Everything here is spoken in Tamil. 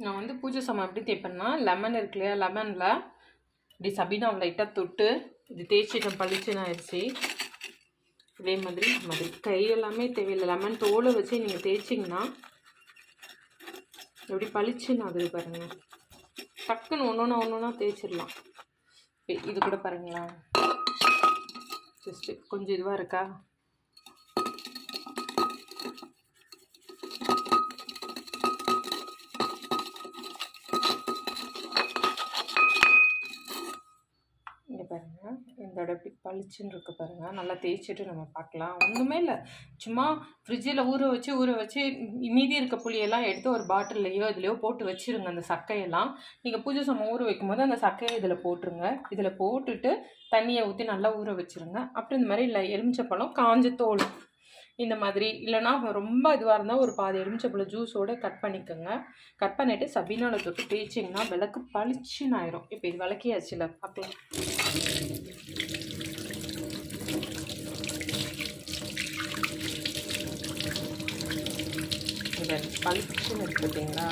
நான் வந்து பூஜை சாமான் எப்படி தேய்ப்பேன்னா, லெமன் இருக்கு இல்லையா, லெமனில் இப்படி சபீனாவை லைட்டாக தொட்டு இது தேய்ச்சிட்டேன், பளிச்சுன்னு ஆயிடுச்சு. இதே மாதிரி கை எல்லாமே தேவையில்லை, லெமன் தோலை வச்சு நீங்கள் தேய்ச்சிங்கன்னா எப்படி பளிச்சுன்னு ஆகுது பாருங்கள். டக்குன்னு ஒன்றா தேய்ச்சிடலாம். இது கூட பாருங்களேன், ஜஸ்ட்டு கொஞ்சம் இதுவாக இருக்கா. இங்கே பாருங்கள், இந்த இப்படி பளிச்சுன்னு இருக்குது பாருங்கள். நல்லா தேய்ச்சிட்டு நம்ம பார்க்கலாம். ஒன்றுமே இல்லை, சும்மா ஃப்ரிட்ஜில் ஊற வச்சு மீதி இருக்க புளியெல்லாம் எடுத்து ஒரு பாட்டில்லையோ இதுலையோ போட்டு வச்சுருங்க. அந்த சக்கையெல்லாம் நீங்கள் பூஜை சாமான் ஊற வைக்கும்போது அந்த சக்கையை இதில் போட்டுருங்க. இதில் போட்டுட்டு தண்ணியை ஊற்றி நல்லா ஊற வச்சுருங்க. அப்புறம் இந்த மாதிரி இல்லை எலுமிச்சப்பழம், காஞ்ச தோல் இந்த மாதிரி, இல்லைனா ரொம்ப இதுவாக இருந்தால் ஒரு பாதி எலுமிச்சப்பழம் ஜூஸோடு கட் பண்ணிக்கோங்க. கட் பண்ணிவிட்டு சபீனாவில் தொட்டு தேய்ச்சிங்கன்னா விளக்கு பளிச்சுன்னு ஆயிரும். இப்போ இது விளக்கியாச்சுல, பார்க்கலாம். பளிச்சுன்னு இருக்கு பார்த்தீங்களா.